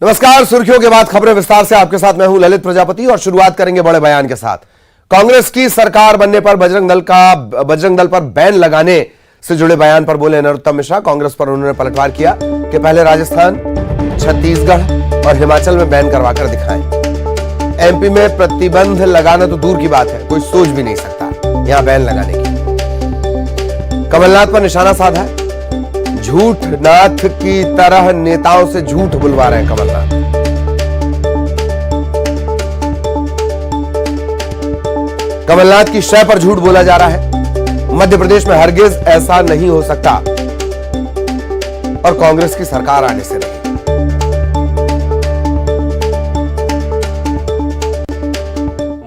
नमस्कार। सुर्खियों के बाद खबरें विस्तार से। आपके साथ मैं हूं ललित प्रजापति और शुरुआत करेंगे बड़े बयान के साथ। कांग्रेस की सरकार बनने पर बजरंग दल पर बैन लगाने से जुड़े बयान पर बोले नरोत्तम मिश्रा। कांग्रेस पर उन्होंने पलटवार किया कि पहले राजस्थान, छत्तीसगढ़ और हिमाचल में बैन करवाकर दिखाएं। एमपी में प्रतिबंध लगाना तो दूर की बात है, कोई सोच भी नहीं सकता यहां बैन लगाने की। कमलनाथ पर निशाना साधा है। झूठ नाथ की तरह नेताओं से झूठ बुलवा रहे हैं कमलनाथ। कमलनाथ की शय पर झूठ बोला जा रहा है। मध्य प्रदेश में हरगिज ऐसा नहीं हो सकता और कांग्रेस की सरकार आने से नहीं।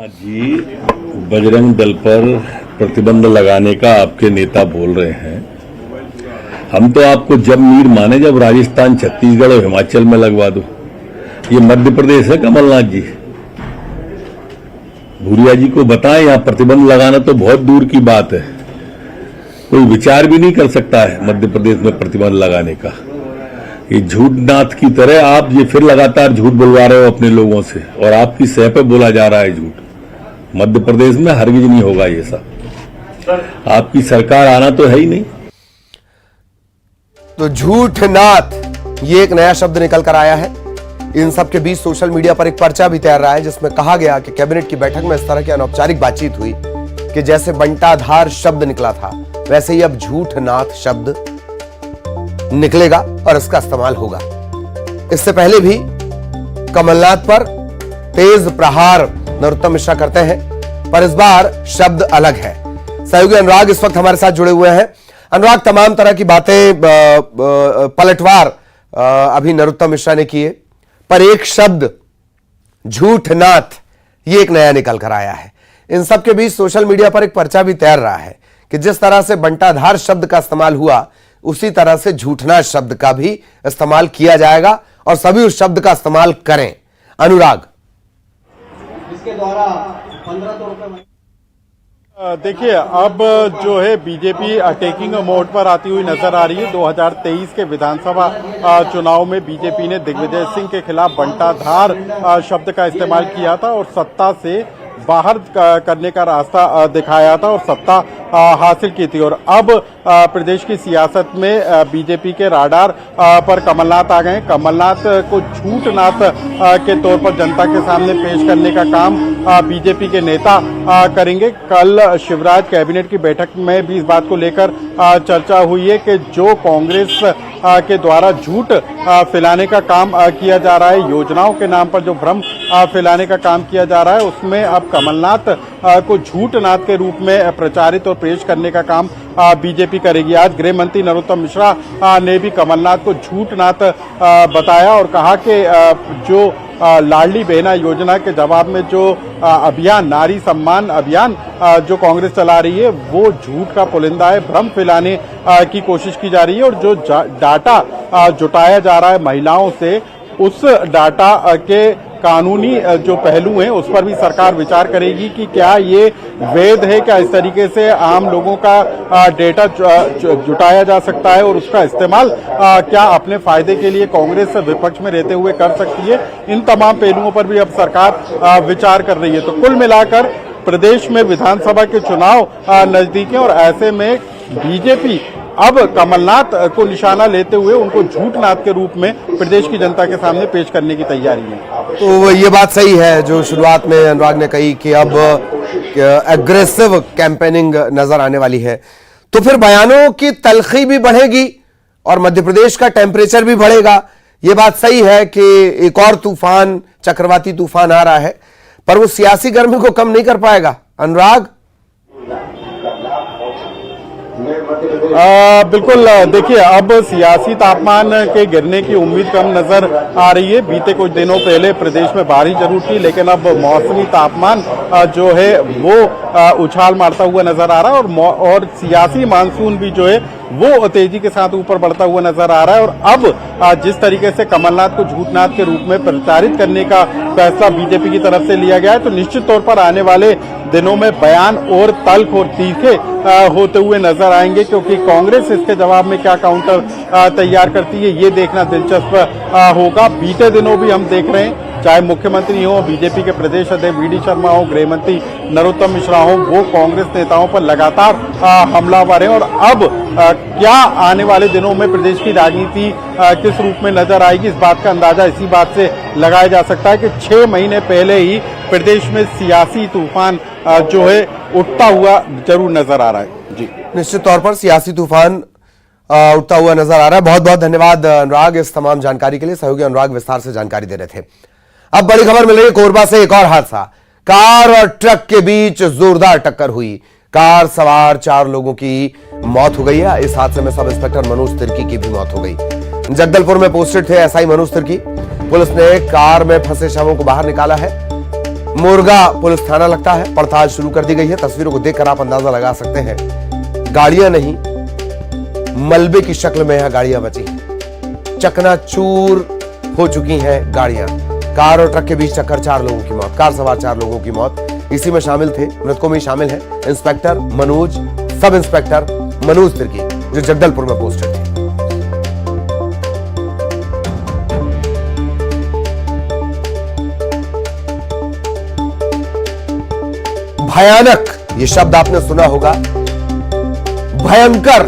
जी, बजरंग दल पर प्रतिबंध लगाने का आपके नेता बोल रहे हैं। हम तो आपको जब मीर माने जब राजस्थान, छत्तीसगढ़ और हिमाचल में लगवा दो। ये मध्य प्रदेश है कमलनाथ जी। भूरिया जी को बताएं, यहां प्रतिबंध लगाना तो बहुत दूर की बात है। कोई विचार भी नहीं कर सकता है मध्य प्रदेश में प्रतिबंध लगाने का। ये झूठ नाथ की तरह आप ये फिर लगातार झूठ बुलवा रहे हो अपने लोगों से और आपकी सह पे बोला जा रहा है झूठ। मध्य प्रदेश में हरगिज नहीं होगा ये सब। आपकी सरकार आना तो है ही नहीं। तो झूठ नाथ ये एक नया शब्द निकल कर आया है। इन सब के बीच सोशल मीडिया पर एक पर्चा भी तैयार रहा है जिसमें कहा गया कि कैबिनेट की बैठक में इस तरह की अनौपचारिक बातचीत हुई कि जैसे बंटाधार शब्द निकला था वैसे ही अब झूठ नाथ शब्द निकलेगा और इसका इस्तेमाल होगा। इससे पहले भी कमलनाथ पर तेज प्रहार नरोत्तम मिश्रा करते हैं, पर इस बार शब्द अलग है। सहयोगी अनुराग इस वक्त हमारे साथ जुड़े हुए हैं। अनुराग, तमाम तरह की बातें पलटवार अभी नरोत्तम मिश्रा ने किए, पर एक शब्द झूठ नाथ ये एक नया निकल कर आया है। इन सब के बीच सोशल मीडिया पर एक पर्चा भी तैर रहा है कि जिस तरह से बंटाधार शब्द का इस्तेमाल हुआ उसी तरह से झूठनाथ शब्द का भी इस्तेमाल किया जाएगा और सभी उस शब्द का इस्तेमाल करें। अनुराग, इसके द्वारा 1500 देखिए, अब जो है बीजेपी टेकिंग मोड पर आती हुई नजर आ रही है। 2023 के विधानसभा चुनाव में बीजेपी ने दिग्विजय सिंह के खिलाफ बंटाधार शब्द का इस्तेमाल किया था और सत्ता से बाहर करने का रास्ता दिखाया था और सत्ता हासिल की थी। और अब प्रदेश की सियासत में बीजेपी के राडार पर कमलनाथ आ गए। कमलनाथ को झूठनाथ के तौर पर जनता के सामने पेश करने का काम बीजेपी के नेता करेंगे। कल शिवराज कैबिनेट की बैठक में भी इस बात को लेकर चर्चा हुई है कि जो कांग्रेस के द्वारा झूठ फैलाने का काम किया जा रहा है, योजनाओं के नाम पर जो भ्रम फैलाने का काम किया जा रहा है, उसमें अब कमलनाथ को झूठनाथ के रूप में प्रचारित और पेश करने का काम बीजेपी करेगी। आज गृह मंत्री नरोत्तम मिश्रा ने भी कमलनाथ को झूठनाथ बताया और कहा कि जो लाडली बहना योजना के जवाब में जो अभियान, नारी सम्मान अभियान जो कांग्रेस चला रही है, वो झूठ का पुलिंदा है, भ्रम फैलाने की कोशिश की जा रही है। और जो डाटा जुटाया जा रहा है महिलाओं से, उस डाटा के कानूनी जो पहलू हैं उस पर भी सरकार विचार करेगी कि क्या ये वैध है, क्या इस तरीके से आम लोगों का डेटा जुटाया जा सकता है और उसका इस्तेमाल क्या अपने फायदे के लिए कांग्रेस विपक्ष में रहते हुए कर सकती है। इन तमाम पहलुओं पर भी अब सरकार विचार कर रही है। तो कुल मिलाकर प्रदेश में विधानसभा के चुनाव नजदीक है और ऐसे में बीजेपी अब कमलनाथ को निशाना लेते हुए उनको झूठनाथ के रूप में प्रदेश की जनता के सामने पेश करने की तैयारी है। तो ये बात सही है जो शुरुआत में अनुराग ने कही कि अब एग्रेसिव कैंपेनिंग नजर आने वाली है, तो फिर बयानों की तलखी भी बढ़ेगी और मध्य प्रदेश का टेम्परेचर भी बढ़ेगा। ये बात सही है कि एक और तूफान, चक्रवाती तूफान आ रहा है, पर वो सियासी गर्मी को कम नहीं कर पाएगा। अनुराग, बिल्कुल, देखिए, अब सियासी तापमान के गिरने की उम्मीद कम नजर आ रही है। बीते कुछ दिनों पहले प्रदेश में बारिश जरूर थी, लेकिन अब मौसमी तापमान जो है वो उछाल मारता हुआ नजर आ रहा है और सियासी मानसून भी जो है वो तेजी के साथ ऊपर बढ़ता हुआ नजर आ रहा है। और अब जिस तरीके से कमलनाथ को झूठनाथ के रूप में प्रचारित करने का फैसला बीजेपी की तरफ से लिया गया है, तो निश्चित तौर पर आने वाले दिनों में बयान और तल्ख और तीखे होते हुए नजर आएंगे, क्योंकि कांग्रेस इसके जवाब में क्या काउंटर तैयार करती है ये देखना दिलचस्प होगा। बीते दिनों भी हम देख रहे हैं, चाहे मुख्यमंत्री हो, बीजेपी के प्रदेश अध्यक्ष वी डी शर्मा हो, गृह मंत्री नरोत्तम मिश्रा हो, वो कांग्रेस नेताओं पर लगातार हमलावर हैं। और अब क्या आने वाले दिनों में प्रदेश की राजनीति किस रूप में नजर आएगी, इस बात का अंदाजा इसी बात से लगाया जा सकता है कि 6 महीने पहले ही प्रदेश में सियासी तूफान जो है उठता हुआ जरूर नजर आ रहा है। जी, निश्चित तौर पर सियासी तूफान उठता हुआ नजर आ रहा है। बहुत बहुत धन्यवाद अनुराग इस तमाम जानकारी के लिए। सहयोगी अनुराग विस्तार से जानकारी दे रहे थे। अब बड़ी खबर मिल रही है कोरबा से। एक और हादसा, कार और ट्रक के बीच जोरदार टक्कर हुई। कार सवार 4 लोगों की मौत हो गई है। इस हादसे में सब इंस्पेक्टर मनोज तिर्की की भी मौत हो गई। जगदलपुर में पोस्टेड थे एसआई मनोज तिर्की। पुलिस ने कार में फंसे शवों को बाहर निकाला है। मुर्गा पुलिस थाना लगता है, पड़ताल शुरू कर दी गई है। तस्वीरों को देखकर आप अंदाजा लगा सकते हैं, गाड़ियां नहीं मलबे की शक्ल में यहां गाड़ियां बची, चकनाचूर हो चुकी हैं गाड़ियां। कार और ट्रक के बीच टक्कर, 4 लोगों की मौत, कार सवार 4 लोगों की मौत इसी में शामिल थे। मृतकों में शामिल है inspector Manoj, sub inspector Manoj Tirkey जो जगदलपुर में पोस्टेड थे। भयानक ये शब्द आपने सुना होगा, भयंकर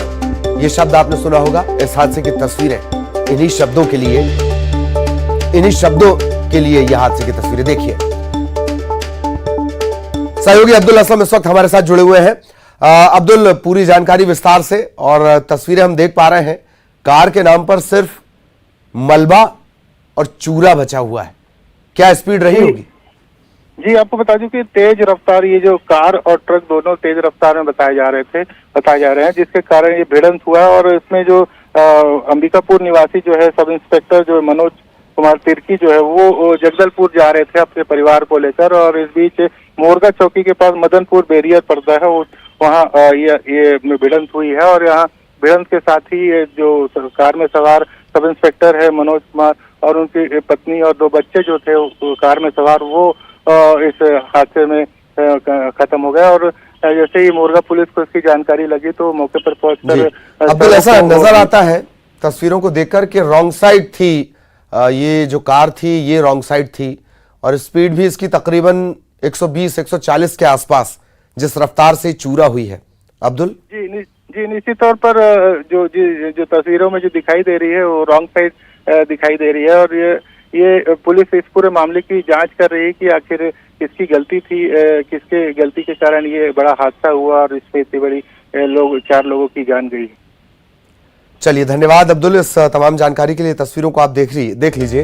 ये शब्द आपने सुना होगा। इस हादसे की तस्वीरें, इन्हीं शब्दों के लिए यह हादसे की तस्वीरें देखिए। सहयोगी अब्दुल असलम इस वक्त हमारे साथ जुड़े हुए हैं। अब्दुल, पूरी जानकारी विस्तार से, और तस्वीरें हम देख पा रहे हैं, कार के नाम पर सिर्फ मलबा और चूरा बचा हुआ है। क्या स्पीड रही होगी? जी, आपको बता दूं कि तेज रफ्तार, ये जो कार और ट्रक दोनों तेज रफ्तार में बताए जा रहे हैं, जिसके कारण ये भिड़ंत हुआ। और इसमें जो अंबिकापुर निवासी जो है सब इंस्पेक्टर जो मनोज कुमार तिर्की जो है वो जगदलपुर जा रहे थे अपने परिवार को लेकर, और इस बीच मोरगा चौकी के पास मदनपुर बैरियर पड़ता है, वहाँ ये भिड़ंत हुई है। और यहाँ भिड़ंत के साथ ही जो कार में सवार सब इंस्पेक्टर है मनोज कुमार और उनकी पत्नी और 2 बच्चे जो थे कार में सवार, वो इस हादसे में खत्म हो गया। और जैसे ही मोरगा पुलिस को इसकी जानकारी लगी तो मौके पर पहुंचकर अब्दुल, ऐसा नजर आता है तस्वीरों को देखकर कि रॉन्ग साइड थी, ये जो कार थी ये रॉन्ग साइड थी, और स्पीड भी इसकी तकरीबन 120-140 के आसपास, जिस रफ्तार से चूरा हुई है। अब्दुल जी, निश्चित तौर पर जो तस्वीरों में जो दिखाई दे रही है वो रॉन्ग साइड दिखाई दे रही है। और ये पुलिस इस पूरे मामले की जांच कर रही है कि आखिर किसकी गलती थी, किसके गलती के कारण ये बड़ा हादसा हुआ और इसमें इतनी बड़ी 4 लोगों की जान गई। चलिए, धन्यवाद अब्दुल इस तमाम जानकारी के लिए। तस्वीरों को आप देख लीजिए,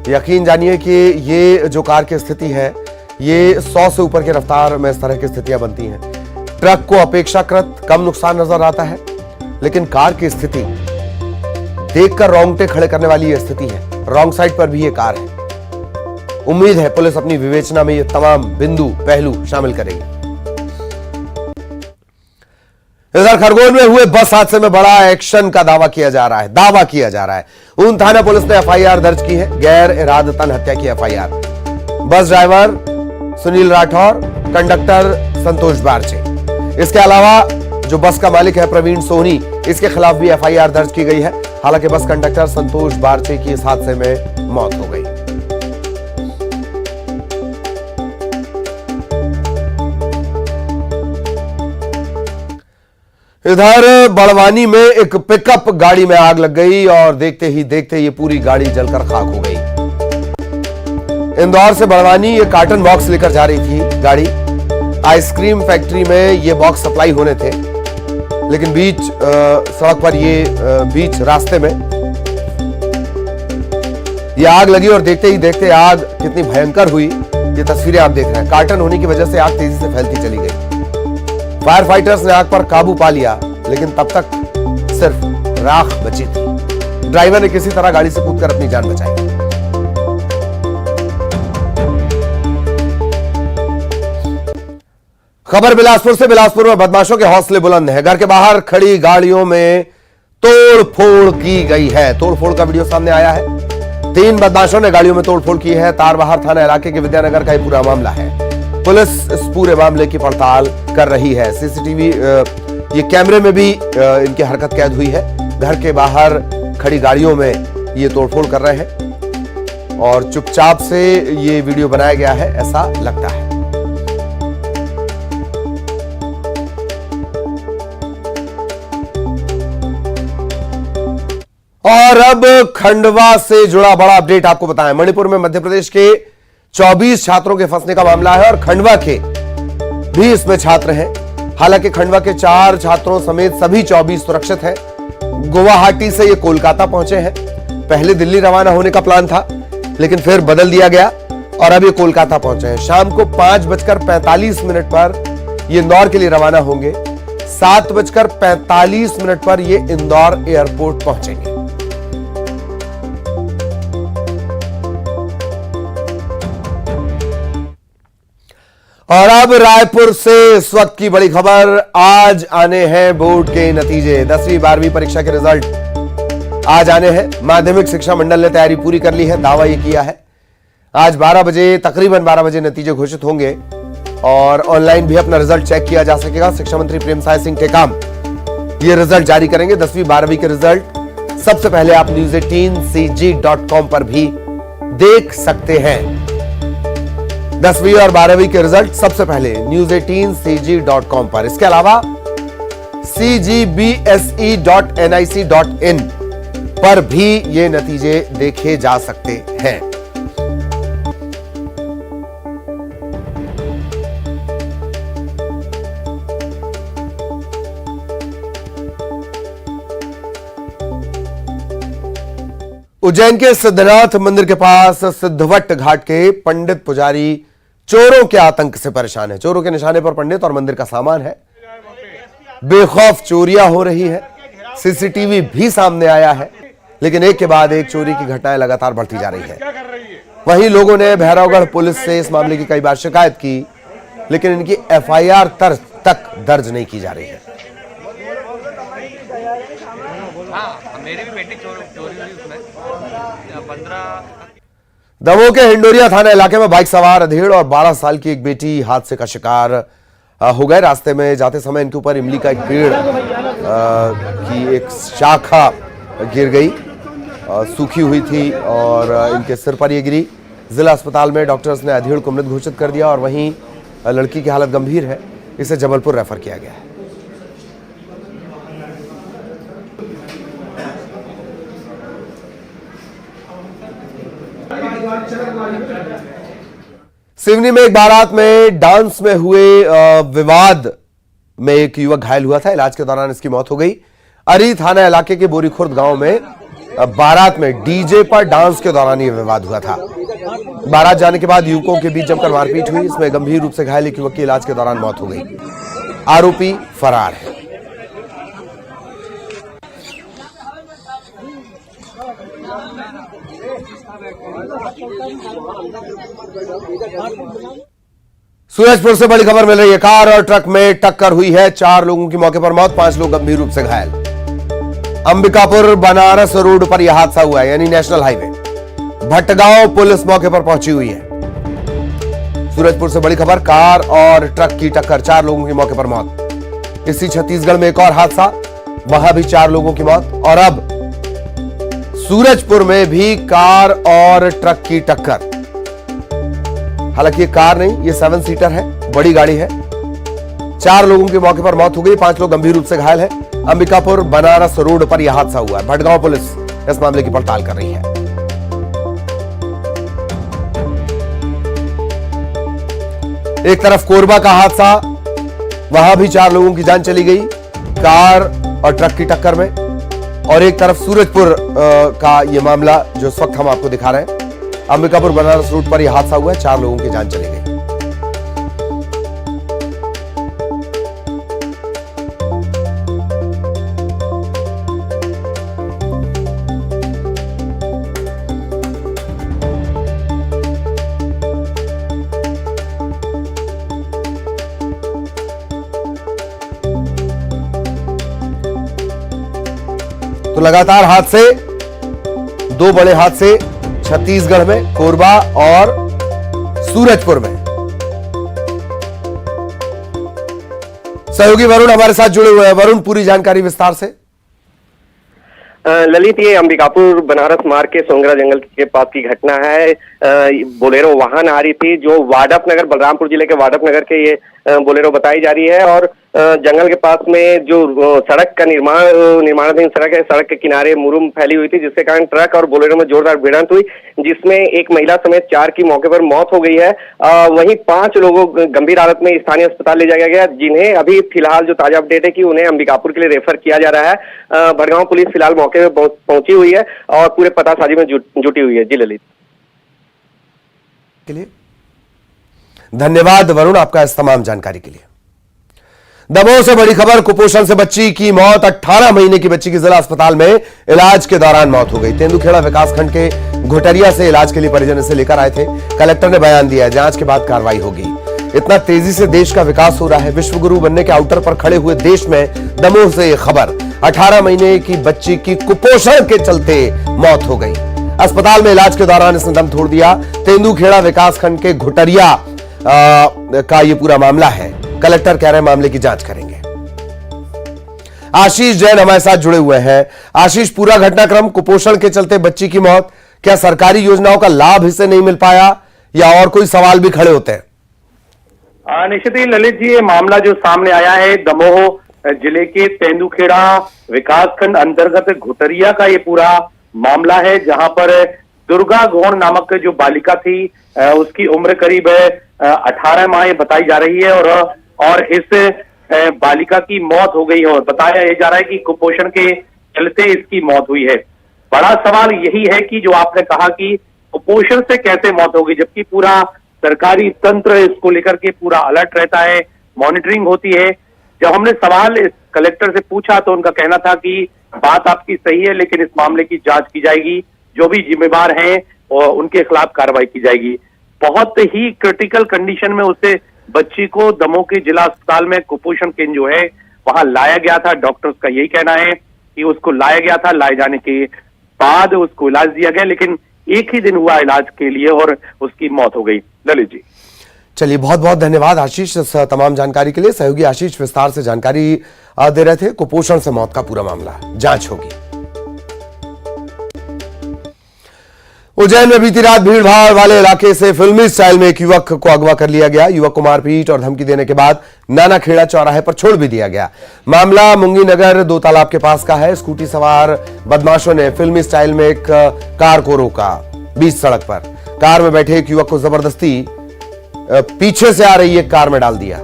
यकीन जानिए कि ये जो कार की स्थिति है, ये 100 से ऊपर की रफ्तार में इस तरह की स्थितियां बनती हैं। ट्रक को अपेक्षाकृत कम नुकसान नजर आता है, लेकिन कार की स्थिति देखकर रोंगटे खड़े करने वाली यह स्थिति है। रॉन्ग साइड पर भी ये कार है। उम्मीद है पुलिस अपनी विवेचना में ये तमाम बिंदु पहलू शामिल करेगी। इधर खरगोन में हुए बस हादसे में बड़ा एक्शन का दावा किया जा रहा है। ऊन थाना पुलिस ने एफआईआर दर्ज की है, गैर इरादतन हत्या की FIR. Bus driver Sunil Rathore, conductor Santosh Barche, इसके अलावा जो बस का मालिक है प्रवीण सोनी, इसके खिलाफ भी एफआईआर दर्ज की गई है। हालांकि बस कंडक्टर संतोष बारचे की इस हादसे में मौत हो गई। इधर बड़वानी में एक पिकअप गाड़ी में आग लग गई और देखते ही देखते ये पूरी गाड़ी जलकर खाक हो गई। इंदौर से बड़वानी ये कार्टन बॉक्स लेकर जा रही थी गाड़ी। आइसक्रीम फैक्ट्री में ये बॉक्स सप्लाई होने थे, लेकिन बीच सड़क पर बीच रास्ते में ये आग लगी और देखते ही देखते आग कितनी भयंकर हुई ये तस्वीरें आप देख रहे हैं। कार्टन होने की वजह से आग तेजी से फैलती चली गई। फायर फाइटर्स ने आग पर काबू पा लिया, लेकिन तब तक सिर्फ राख बची थी। ड्राइवर ने किसी तरह गाड़ी से कूदकर अपनी जान बचाई। खबर बिलासपुर से। बिलासपुर में बदमाशों के हौसले बुलंद हैं। घर के बाहर खड़ी गाड़ियों में तोड़फोड़ की गई है। तोड़फोड़ का वीडियो सामने आया है। 3 बदमाशों ने गाड़ियों में तोड़फोड़ की है। तारबहार थाना इलाके के विद्यानगर का यह पूरा मामला है। पुलिस इस पूरे मामले की पड़ताल कर रही है। सीसीटीवी ये कैमरे में भी इनकी हरकत कैद हुई है। घर के बाहर खड़ी गाड़ियों में ये तोड़फोड़ कर रहे हैं और चुपचाप से ये वीडियो बनाया गया है ऐसा लगता है। और अब खंडवा से जुड़ा बड़ा अपडेट आपको बताएं। मणिपुर में मध्य प्रदेश के 24 छात्रों के फंसने का मामला है और खंडवा के भी इसमें छात्र हैं। हालांकि खंडवा के 4 छात्रों समेत सभी 24 सुरक्षित हैं। गुवाहाटी से ये कोलकाता पहुंचे हैं। पहले दिल्ली रवाना होने का प्लान था लेकिन फिर बदल दिया गया और अब ये कोलकाता पहुंचे हैं। शाम को 5:45 पर ये इंदौर के लिए रवाना होंगे। 7:45 पर ये इंदौर एयरपोर्ट पहुंचेंगे। और अब रायपुर से इस वक्त की बड़ी खबर। आज आने हैं बोर्ड के नतीजे। 10वीं 12वीं परीक्षा के रिजल्ट आज आने हैं। माध्यमिक शिक्षा मंडल ने तैयारी पूरी कर ली है। दावा यह किया है आज 12 बजे, तकरीबन 12 बजे नतीजे घोषित होंगे और ऑनलाइन भी अपना रिजल्ट चेक किया जा सकेगा। शिक्षा मंत्री प्रेमसाय सिंह टेकाम ये रिजल्ट जारी करेंगे। 10वीं 12वीं के रिजल्ट सबसे पहले आप news18cg.com पर भी देख सकते हैं। 10वीं और 12वीं के रिजल्ट सबसे पहले news18cg.com पर। इसके अलावा cgbse.nic.in पर भी ये नतीजे देखे जा सकते हैं। उज्जैन के सिद्धनाथ मंदिर के पास सिद्धवट घाट के पंडित पुजारी चोरों के आतंक से परेशान है। चोरों के निशाने पर पंडित और मंदिर का सामान है। बेखौफ चोरियां हो रही है। सीसीटीवी भी सामने आया है लेकिन एक के बाद एक चोरी की घटनाएं लगातार बढ़ती जा रही है। वहीं लोगों ने भैरवगढ़ पुलिस से इस मामले की कई बार शिकायत की लेकिन इनकी एफआईआर तक दर्ज नहीं की जा रही है। मेरी भी बेटी चोरी हुई उसमें 15। दमोह के हिंडोरिया थाना इलाके में बाइक सवार अधेड़ और 12 साल की एक बेटी हादसे का शिकार हो गए। रास्ते में जाते समय इनके ऊपर इमली का एक पेड़ की एक शाखा गिर गई, सूखी हुई थी और इनके सिर पर यह गिरी। जिला अस्पताल में डॉक्टर्स ने अधेड़ को मृत घोषित कर दिया और वहीं लड़की की हालत गंभीर है। इसे जबलपुर रेफर किया गया है। सिवनी में एक बारात में डांस में हुए विवाद में एक युवक घायल हुआ था। इलाज के दौरान इसकी मौत हो गई। अरी थाना इलाके के बोरीखुर्द गांव में बारात में डीजे पर डांस के दौरान यह विवाद हुआ था। बारात जाने के बाद युवकों के बीच जमकर मारपीट हुई। इसमें गंभीर रूप से घायल एक युवक की इलाज के दौरान मौत हो गई। आरोपी फरार है। सूरजपुर से बड़ी खबर मिल रही है। कार और ट्रक में टक्कर हुई है। 4 लोगों की मौके पर मौत, 5 लोग गंभीर रूप से घायल। अंबिकापुर बनारस रोड पर यह हादसा हुआ है, यानी नेशनल हाईवे। भटगांव पुलिस मौके पर पहुंची हुई है। सूरजपुर से बड़ी खबर, कार और ट्रक की टक्कर, 4 लोगों की मौके पर मौत। इसी छत्तीसगढ़ में एक और हादसा, वहां भी 4 लोगों की मौत। और अब सूरजपुर में भी कार और ट्रक की टक्कर। हालांकि ये कार नहीं, ये 7 सीटर है, बड़ी गाड़ी है। 4 लोगों की मौके पर मौत हो गई, 5 लोग गंभीर रूप से घायल हैं। अंबिकापुर बनारस रोड पर यह हादसा हुआ है। भटगांव पुलिस इस मामले की पड़ताल कर रही है। एक तरफ कोरबा का हादसा, वहां भी 4 लोगों की जान चली गई कार और ट्रक की टक्कर में। और एक तरफ सूरजपुर का यह मामला जो इस वक्त हम आपको दिखा रहे हैं। अंबिकापुर बनारस रूट पर यह हादसा हुआ है, 4 लोगों की जान चली गई। तो लगातार हादसे, दो बड़े हादसे छत्तीसगढ़ में, कोरबा और सूरजपुर में। सहयोगी वरुण हमारे साथ जुड़े हुए हैं। वरुण, पूरी जानकारी विस्तार से। ललित, ये अंबिकापुर बनारस मार्ग के सोंगरा जंगल के पास की घटना है। बोलेरो वाहन आ रही थी जो वाडप नगर, बलरामपुर जिले के वाडप नगर के ये बोलेरो बताई जा रही है, और जंगल के पास में जो सड़क का निर्माणाधीन सड़क है, सड़क के किनारे मुरुम फैली हुई थी, जिसके कारण ट्रक और बोलेरो में जोरदार भिड़ंत हुई, जिसमें एक महिला समेत 4 की मौके पर मौत हो गई है। वहीं 5 लोगों गंभीर हालत में स्थानीय अस्पताल ले जाया गया, जिन्हें अभी फिलहाल जो ताजा अपडेट है कि उन्हें अंबिकापुर के लिए रेफर किया जा रहा है। भड़गांव पुलिस फिलहाल मौके पर पहुंची हुई है और पूरे पतासाजी में जुटी हुई है। जी ललित, के लिए धन्यवाद वरुण, आपका इस तमाम जानकारी के लिए। दमोह से बड़ी खबर, कुपोषण से बच्ची की मौत। 18 महीने की बच्ची की जिला अस्पताल में इलाज के दौरान मौत हो गई। तेंदुखेड़ा विकासखंड के घुटरिया से इलाज के लिए परिजन इसे लेकर आए थे। कलेक्टर ने बयान दिया, जांच के बाद कार्रवाई होगी। इतना तेजी से देश का विकास हो रहा है, विश्वगुरु बनने के आउटर पर खड़े हुए देश में दमोह से यह खबर, 18 महीने की बच्ची की कुपोषण के चलते मौत हो गई। अस्पताल में इलाज के दौरान इसने दम तोड़ दिया। तेंदुखेड़ा विकासखंड के घुटरिया का यह पूरा मामला है। कलेक्टर कह रहे हैं मामले की जांच करेंगे। आशीष जैन हमारे साथ जुड़े हुए हैं। आशीष, पूरा घटनाक्रम, कुपोषण के चलते बच्ची की मौत, क्या सरकारी योजनाओं का लाभ इसे नहीं मिल पाया या और कोई सवाल भी खड़े होते हैं? निश्चित ही ललित जी, ये मामला जो सामने आया है दमोह जिले के तेंदुखेड़ा विकासखंड अंतर्गत घुटरिया का ये पूरा मामला है, जहां पर दुर्गा गौड़ नामक जो बालिका थी, उसकी उम्र करीब 18 माह बताई जा रही है, और इस बालिका की मौत हो गई है, और बताया जा रहा है कि कुपोषण के चलते इसकी मौत हुई है। बड़ा सवाल यही है कि जो आपने कहा कि कुपोषण से कैसे मौत हो गई, जबकि पूरा सरकारी तंत्र इसको लेकर के पूरा अलर्ट रहता है, मॉनिटरिंग होती है। जब हमने सवाल इस कलेक्टर से पूछा तो उनका कहना था कि बात आपकी सही है, लेकिन इस मामले की जांच की जाएगी, जो भी जिम्मेवार हैं और उनके खिलाफ कार्रवाई की जाएगी। बहुत ही क्रिटिकल कंडीशन में उसे बच्ची को दमोह के जिला अस्पताल में कुपोषण केंद्र जो है वहां लाया गया था। डॉक्टर्स का यही कहना है कि उसको लाया गया था, लाए जाने के बाद उसको इलाज दिया गया, लेकिन एक ही दिन हुआ इलाज के लिए और उसकी मौत हो गई। ललित जी, चलिए, बहुत बहुत धन्यवाद आशीष इस तमाम जानकारी के लिए। सहयोगी आशीष विस्तार से जानकारी दे रहे थे। कुपोषण से मौत का पूरा मामला, जांच होगी। उज्जैन में बीती रात भीड़ भाड़ वाले इलाके से फिल्मी स्टाइल में एक युवक को अगवा कर लिया गया। युवक को मारपीट और धमकी देने के बाद नानाखेड़ा चौराहे पर छोड़ भी दिया गया। मामला मुंगी नगर 2 तालाब के पास का है। स्कूटी सवार बदमाशों ने फिल्मी स्टाइल में एक कार को रोका बीच सड़क पर। कार में बैठे एक युवक को जबरदस्ती पीछे से आ रही एक कार में डाल दिया।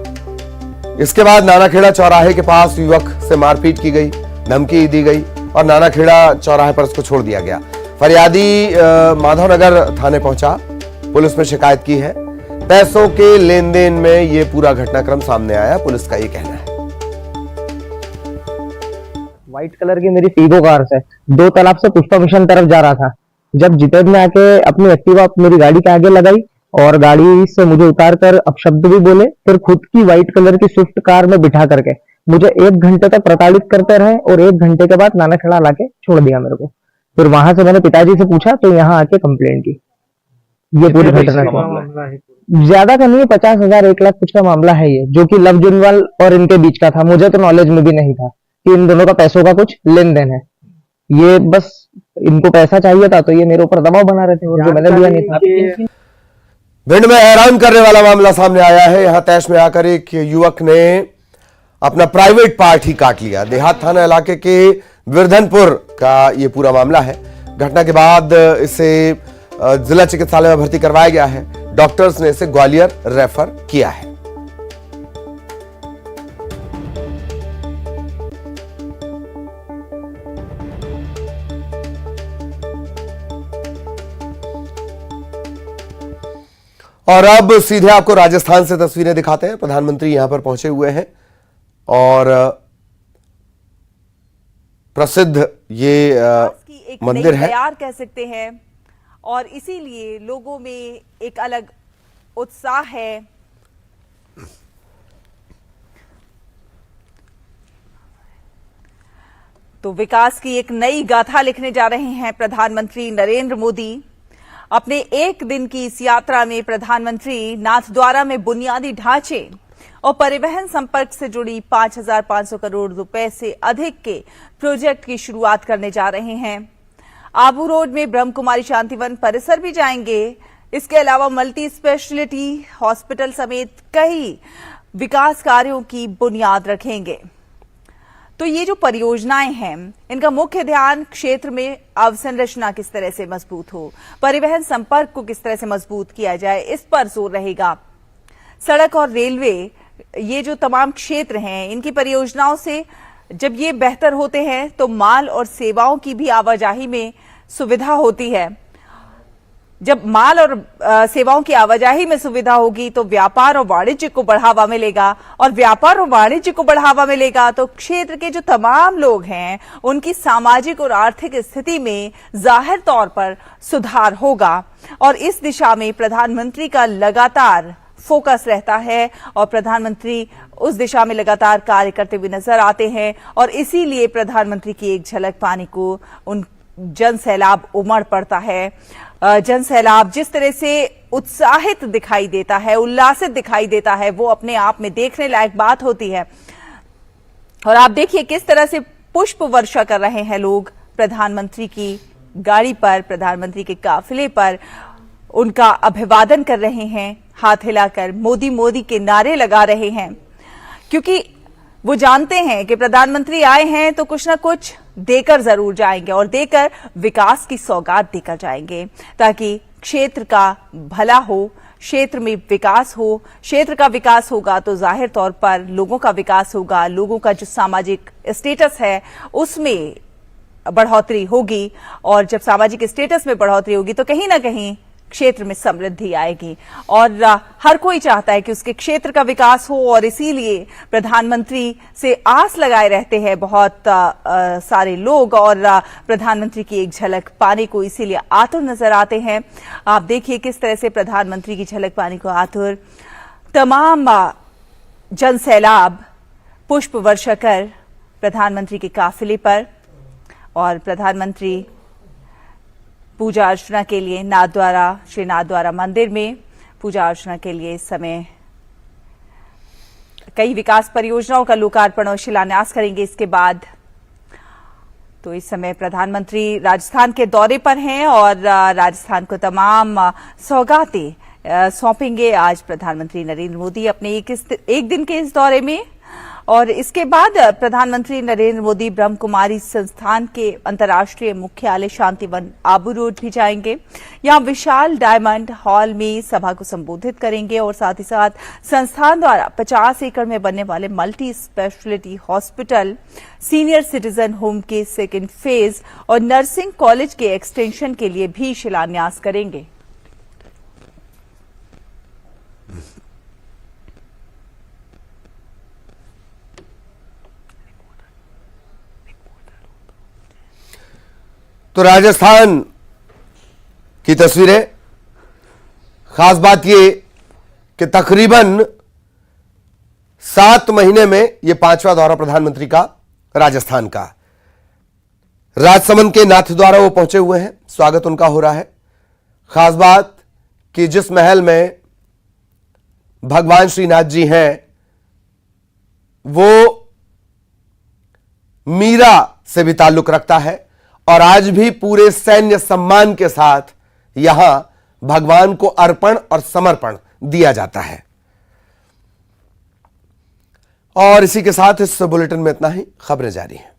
इसके बाद नानाखेड़ा चौराहे के पास युवक से मारपीट की गई, धमकी दी गई और नानाखेड़ा चौराहे पर उसको छोड़ दिया गया। फरियादी माधवनगर थाने पहुंचा, पुलिस में शिकायत की है। पैसों के लेन देन में यह पूरा घटनाक्रम सामने आया, पुलिस का यह कहना है। व्हाइट कलर की मेरी फीगो कार से 2 तालाब से पुष्पा मिशन तरफ जा रहा था। जब जितेंद्र ने आके अपनी एक्टिवा मेरी गाड़ी के आगे लगाई और गाड़ी से मुझे उतार कर अपशब्द भी बोले, फिर खुद की व्हाइट कलर की स्विफ्ट कार में बिठा करके मुझे 1 घंटे तक प्रताड़ित करते रहे और 1 घंटे के बाद नानाखेड़ा लाके छोड़ दिया मेरे को। फिर वहां से मैंने पिताजी से पूछा तो यहाँ आके कंप्लेंट की। ये पूरी घटना ज्यादा का नहीं है, 50,000 1 लाख कुछ का मामला है ये, जो कि लव जुनवाल और इनके बीच का था। मुझे तो नॉलेज में भी नहीं था कि इन दोनों का पैसों का कुछ लेन देन है। ये बस इनको पैसा चाहिए था तो ये मेरे ऊपर दबाव बना रहे थे और जो मैंने दिया नहीं था। भिंड में हैरान करने वाला मामला सामने आया है। यहां तैश में आकर एक युवक ने अपना प्राइवेट पार्ट ही काट लिया। देहात थाना इलाके के विरधनपुर का यह पूरा मामला है। घटना के बाद इसे जिला चिकित्सालय में भर्ती करवाया गया है। डॉक्टर्स ने इसे ग्वालियर रेफर किया है। और अब सीधे आपको राजस्थान से तस्वीरें दिखाते हैं। प्रधानमंत्री यहां पर पहुंचे हुए हैं और प्रसिद्ध ये मंदिर है, तैयार कह सकते हैं, और इसीलिए लोगों में एक अलग उत्साह है। तो विकास की एक नई गाथा लिखने जा रहे हैं प्रधानमंत्री नरेंद्र मोदी। अपने एक दिन की इस यात्रा में प्रधानमंत्री नाथद्वारा में बुनियादी ढांचे और परिवहन संपर्क से जुड़ी 5,500 करोड़ रुपए से अधिक के प्रोजेक्ट की शुरुआत करने जा रहे हैं। आबू रोड में ब्रह्म कुमारी शांतिवन परिसर भी जाएंगे। इसके अलावा मल्टी स्पेशलिटी हॉस्पिटल समेत कई विकास कार्यों की बुनियाद रखेंगे। तो ये जो परियोजनाएं हैं, इनका मुख्य ध्यान क्षेत्र में अवसंरचना किस तरह से मजबूत हो, परिवहन संपर्क को किस तरह से मजबूत किया जाए, इस पर जोर रहेगा। सड़क और रेलवे, ये जो तमाम क्षेत्र हैं, इनकी परियोजनाओं से जब ये बेहतर होते हैं तो माल और सेवाओं की भी आवाजाही में सुविधा होती है। जब माल और सेवाओं की आवाजाही में सुविधा होगी तो व्यापार और वाणिज्य को बढ़ावा मिलेगा, और व्यापार और वाणिज्य को बढ़ावा मिलेगा तो क्षेत्र के जो तमाम लोग हैं उनकी सामाजिक और आर्थिक स्थिति में जाहिर तौर पर सुधार होगा। और इस दिशा में प्रधानमंत्री का लगातार फोकस रहता है और प्रधानमंत्री उस दिशा में लगातार कार्य करते हुए नजर आते हैं। और इसीलिए प्रधानमंत्री की एक झलक पाने को उन जन सैलाब उमड़ पड़ता है। जन सैलाब जिस तरह से उत्साहित दिखाई देता है, उल्लासित दिखाई देता है, वो अपने आप में देखने लायक बात होती है। और आप देखिए किस तरह से पुष्प वर्षा कर रहे हैं लोग प्रधानमंत्री की गाड़ी पर, प्रधानमंत्री के काफिले पर, उनका अभिवादन कर रहे हैं, हाथ हिलाकर मोदी मोदी के नारे लगा रहे हैं, क्योंकि वो जानते हैं कि प्रधानमंत्री आए हैं तो कुछ ना कुछ देकर जरूर जाएंगे और देकर विकास की सौगात देकर जाएंगे, ताकि क्षेत्र का भला हो, क्षेत्र में विकास हो। क्षेत्र का विकास होगा तो जाहिर तौर पर लोगों का विकास होगा, लोगों का जो सामाजिक स्टेटस है उसमें बढ़ोतरी होगी, और जब सामाजिक स्टेटस में बढ़ोतरी होगी तो कहीं ना कहीं क्षेत्र में समृद्धि आएगी। और हर कोई चाहता है कि उसके क्षेत्र का विकास हो, और इसीलिए प्रधानमंत्री से आस लगाए रहते हैं बहुत सारे लोग, और प्रधानमंत्री की एक झलक पाने को इसीलिए आतुर नजर आते हैं। आप देखिए किस तरह से प्रधानमंत्री की झलक पाने को आतुर तमाम जन सैलाब पुष्प वर्षा कर प्रधानमंत्री के काफिले पर, और प्रधानमंत्री पूजा अर्चना के लिए नाथद्वारा, श्री नाथद्वारा मंदिर में पूजा अर्चना के लिए इस समय कई विकास परियोजनाओं का लोकार्पण और शिलान्यास करेंगे। इसके बाद तो इस समय प्रधानमंत्री राजस्थान के दौरे पर हैं और राजस्थान को तमाम सौगातें सौंपेंगे आज प्रधानमंत्री नरेंद्र मोदी अपने एक दिन के इस दौरे में। और इसके बाद प्रधानमंत्री नरेंद्र मोदी ब्रह्म कुमारी संस्थान के अंतर्राष्ट्रीय मुख्यालय शांतिवन आबू रोड भी जाएंगे। यहां विशाल डायमंड हॉल में सभा को संबोधित करेंगे, और साथ ही साथ संस्थान द्वारा 50 एकड़ में बनने वाले multi speciality hospital, senior citizen home के सेकेंड फेज और नर्सिंग कॉलेज के एक्सटेंशन के लिए भी शिलान्यास करेंगे। तो राजस्थान की तस्वीरें, खास बात ये कि तकरीबन 7 महीने में यह 5वां दौरा प्रधानमंत्री का राजस्थान का। राजसमंद के नाथद्वारा वो पहुंचे हुए हैं, स्वागत उनका हो रहा है। खास बात कि जिस महल में भगवान श्रीनाथ जी हैं वो मीरा से भी ताल्लुक रखता है, और आज भी पूरे सैन्य सम्मान के साथ यहां भगवान को अर्पण और समर्पण दिया जाता है। और इसी के साथ इस बुलेटिन में इतना ही। खबरें जारी हैं।